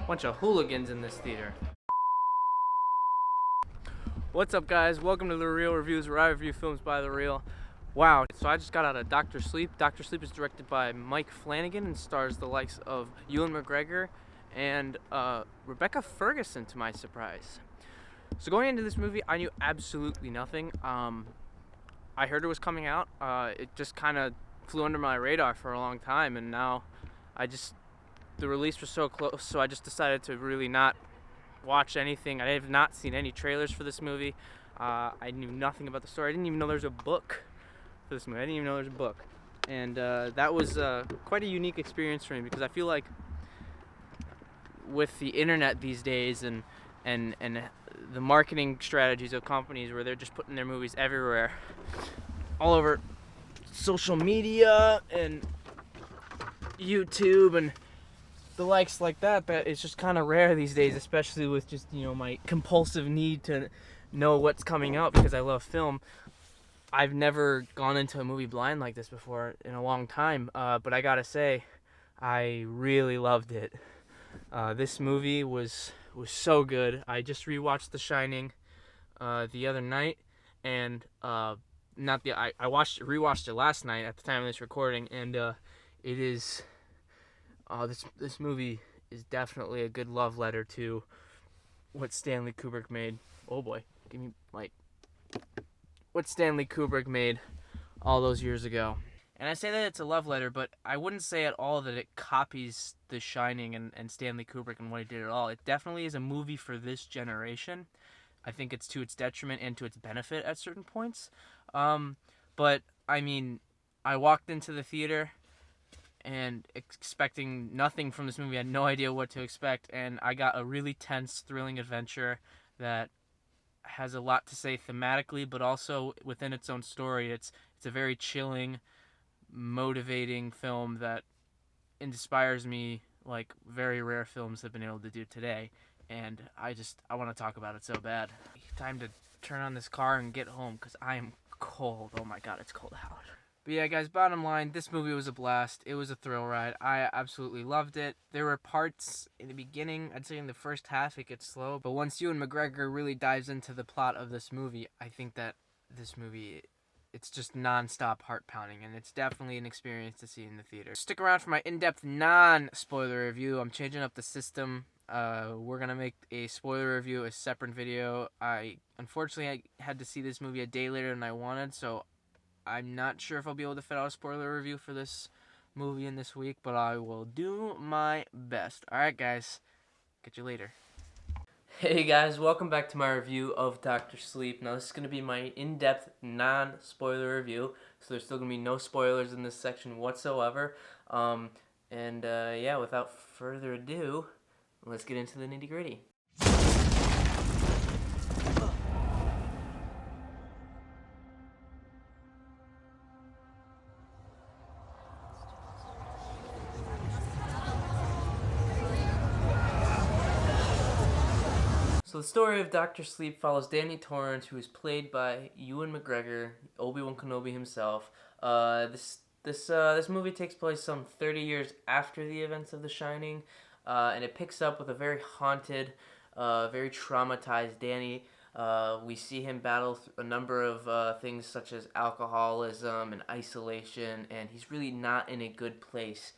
Bunch of hooligans in this theater. What's up, guys? Welcome to The Real Reviews, where I review films by the real. Wow, so I just got out of Dr. Sleep. Dr. Sleep is directed by Mike Flanagan and stars the likes of Ewan Mcgreggor and Rebecca Ferguson, to my surprise. So going into this movie, I knew absolutely nothing. I heard it was coming out. It just kind of flew under my radar for a long time, and now the release was so close, so I just decided to really not watch anything. I have not seen any trailers for this movie. I knew nothing about the story. I didn't even know there's a book for this movie. I didn't even know there's a book. And that was quite a unique experience for me, because I feel like with the internet these days and the marketing strategies of companies where they're just putting their movies everywhere, all over social media and YouTube and the likes like that it's just kind of rare these days, especially with just, my compulsive need to know what's coming out because I love film. I've never gone into a movie blind like this before in a long time, but I gotta say, I really loved it. This movie was so good. I just rewatched The Shining the other night, and I rewatched it last night at the time of this recording, and it is. This movie is definitely a good love letter to what Stanley Kubrick made. Oh boy, what Stanley Kubrick made all those years ago. And I say that it's a love letter, but I wouldn't say at all that it copies The Shining and Stanley Kubrick and what he did at all. It definitely is a movie for this generation. I think it's to its detriment and to its benefit at certain points. But I mean, I walked into the theater and expecting nothing from this movie. I had no idea what to expect, and I got a really tense, thrilling adventure that has a lot to say thematically, but also within its own story. It's a very chilling, motivating film that inspires me like very rare films have been able to do today, and I want to talk about it so bad. Time to turn on this car and get home, because I am cold. Oh my god, it's cold out. But yeah, guys, bottom line, this movie was a blast. It was a thrill ride. I absolutely loved it. There were parts in the beginning, I'd say in the first half it gets slow, but once Ewan Mcgregor really dives into the plot of this movie, I think that this movie, it's just non-stop heart-pounding, and it's definitely an experience to see in the theater. Stick around for my in-depth, non-spoiler review. I'm changing up the system. We're gonna make a spoiler review, a separate video. Unfortunately, I had to see this movie a day later than I wanted, so I'm not sure if I'll be able to fit out a spoiler review for this movie in this week, but I will do my best. Alright, guys. Catch you later. Hey guys, welcome back to my review of Dr. Sleep. Now this is going to be my in-depth, non-spoiler review, so there's still going to be no spoilers in this section whatsoever. Yeah, without further ado, let's get into the nitty-gritty. So the story of Dr. Sleep follows Danny Torrance, who is played by Ewan Mcgregor, Obi-Wan Kenobi himself. This movie takes place some 30 years after the events of The Shining, and it picks up with a very haunted, very traumatized Danny. We see him battle a number of things such as alcoholism and isolation, and he's really not in a good place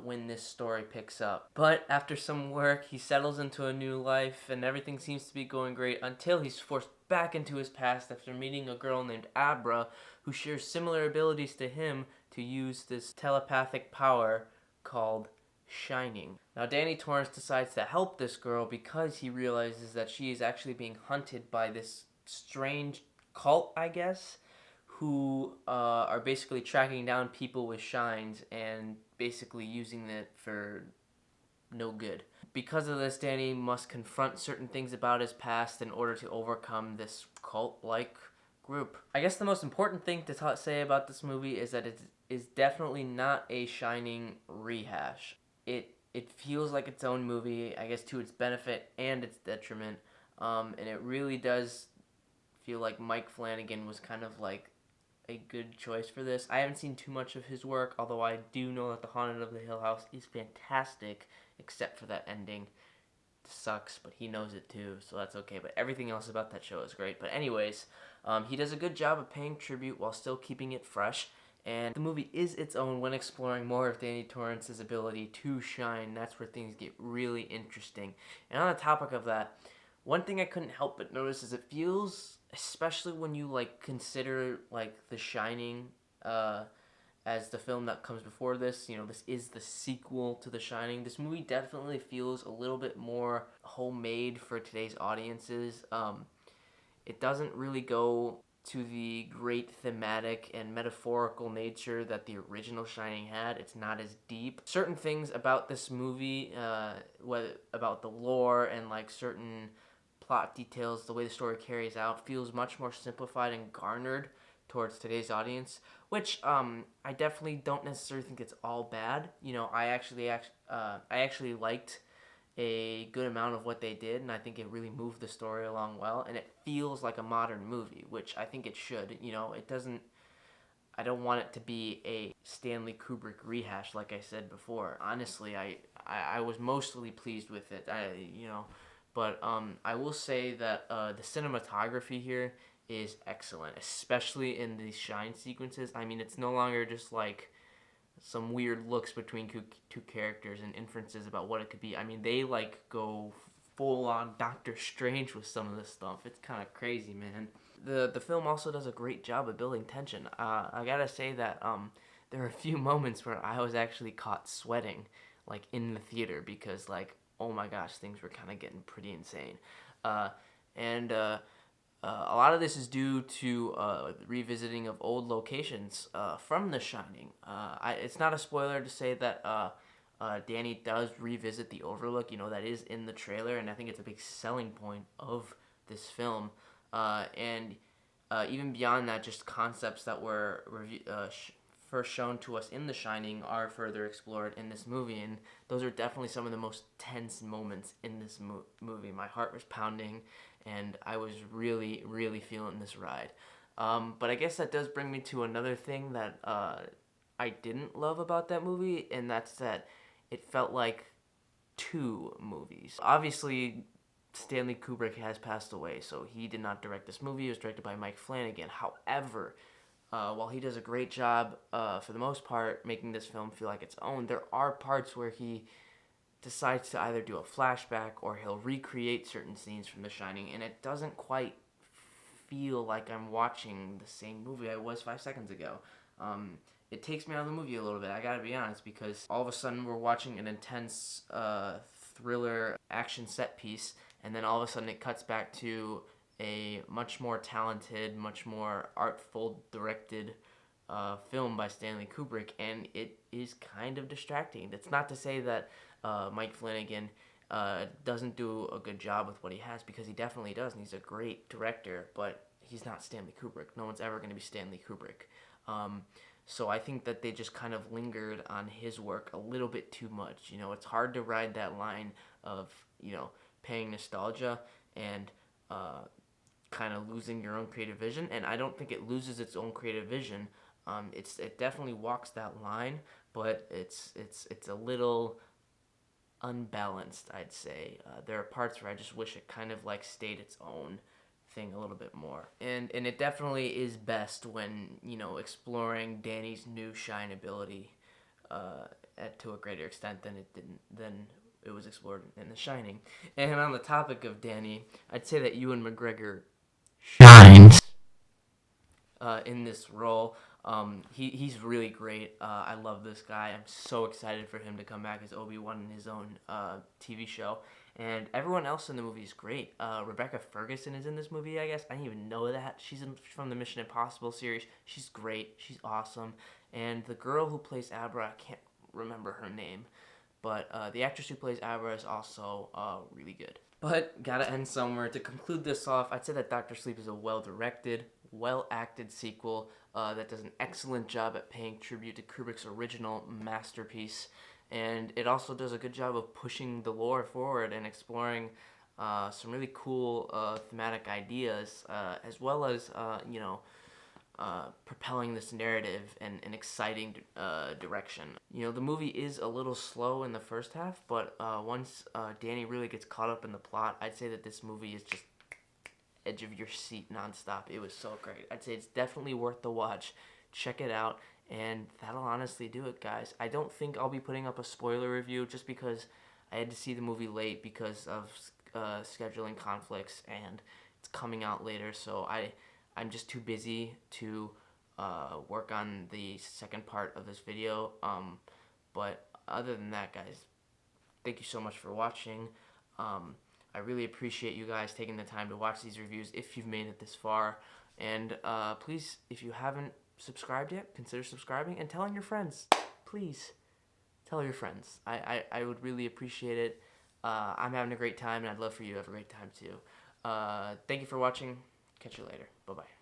when this story picks up. But after some work, he settles into a new life, and everything seems to be going great until he's forced back into his past after meeting a girl named Abra, who shares similar abilities to him to use this telepathic power called Shining. Now, Danny Torrance decides to help this girl because he realizes that she is actually being hunted by this strange cult, I guess, who are basically tracking down people with shines and basically using it for no good. Because of this, Danny must confront certain things about his past in order to overcome this cult-like group. I guess the most important thing to say about this movie is that it is definitely not a Shining rehash. It feels like its own movie, I guess, to its benefit and its detriment, and it really does feel like Mike Flanagan was kind of like a good choice for this. I haven't seen too much of his work, although I do know that The Haunted of the Hill House is fantastic, except for that ending. It sucks, but he knows it too, so that's okay. But everything else about that show is great. But anyways, he does a good job of paying tribute while still keeping it fresh. And the movie is its own when exploring more of Danny Torrance's ability to shine. That's where things get really interesting. And on the topic of that, one thing I couldn't help but notice is it feels, especially when you like consider like The Shining as the film that comes before this, this is the sequel to The Shining. This movie definitely feels a little bit more homemade for today's audiences. It doesn't really go to the great thematic and metaphorical nature that the original Shining had. It's not as deep. Certain things about this movie, about the lore and like certain plot details, the way the story carries out, feels much more simplified and garnered towards today's audience, which I definitely don't necessarily think it's all bad. I actually liked a good amount of what they did, and I think it really moved the story along well, and it feels like a modern movie, which I think it should. It doesn't. I don't want it to be a Stanley Kubrick rehash, like I said before. Honestly, I was mostly pleased with it. But I will say that the cinematography here is excellent, especially in these shine sequences. I mean, it's no longer just like some weird looks between two characters and inferences about what it could be. I mean, they like go full on Doctor Strange with some of this stuff. It's kind of crazy, man. The film also does a great job of building tension. I gotta say that there are a few moments where I was actually caught sweating, like in the theater, because like, oh my gosh, things were kind of getting pretty insane. And a lot of this is due to revisiting of old locations from The Shining. It's not a spoiler to say that Danny does revisit the Overlook. That is in the trailer, and I think it's a big selling point of this film. And even beyond that, just concepts that were first shown to us in The Shining are further explored in this movie, and those are definitely some of the most tense moments in this movie. My heart was pounding, and I was really, really feeling this ride. But I guess that does bring me to another thing that I didn't love about that movie, and that's that it felt like two movies. Obviously, Stanley Kubrick has passed away, so he did not direct this movie. It was directed by Mike Flanagan. However, while he does a great job, for the most part, making this film feel like its own, there are parts where he decides to either do a flashback or he'll recreate certain scenes from The Shining, and it doesn't quite feel like I'm watching the same movie I was 5 seconds ago. It takes me out of the movie a little bit, I gotta be honest, because all of a sudden we're watching an intense thriller action set piece, and then all of a sudden it cuts back to a much more talented, much more artful directed film by Stanley Kubrick, and it is kind of distracting. That's not to say that Mike Flanagan doesn't do a good job with what he has, because he definitely does, and he's a great director, but he's not Stanley Kubrick. No one's ever going to be Stanley Kubrick. So I think that they just kind of lingered on his work a little bit too much. It's hard to ride that line of, paying nostalgia and kind of losing your own creative vision, and I don't think it loses its own creative vision. It definitely walks that line, but it's a little unbalanced, I'd say. There are parts where I just wish it kind of like stayed its own thing a little bit more, and it definitely is best when exploring Danny's new shine ability to a greater extent than it was explored in The Shining. And on the topic of Danny, I'd say that Ewan Mcgreggor shines in this role. He's really great. I love this guy. I'm so excited for him to come back as Obi-Wan in his own TV show. And everyone else in the movie is great. Rebecca Ferguson is in this movie, I guess. I didn't even know that. She's from the Mission Impossible series. She's great. She's awesome. And the girl who plays Abra, I can't remember her name, but the actress who plays Abra is also really good. But gotta end somewhere. To conclude this off, I'd say that Dr. Sleep is a well-directed, well-acted sequel that does an excellent job at paying tribute to Kubrick's original masterpiece. And it also does a good job of pushing the lore forward and exploring some really cool thematic ideas, as well as, propelling this narrative in an exciting direction. You know, the movie is a little slow in the first half, but once Danny really gets caught up in the plot, I'd say that this movie is just edge of your seat nonstop. It was so great. I'd say it's definitely worth the watch. Check it out, and that'll honestly do it, guys. I don't think I'll be putting up a spoiler review just because I had to see the movie late because of scheduling conflicts, and it's coming out later, so I'm just too busy to work on the second part of this video. But other than that, guys, thank you so much for watching. I really appreciate you guys taking the time to watch these reviews if you've made it this far. And please, if you haven't subscribed yet, consider subscribing and telling your friends. Please, tell your friends. I would really appreciate it. I'm having a great time, and I'd love for you to have a great time too. Thank you for watching. Catch you later. Bye-bye.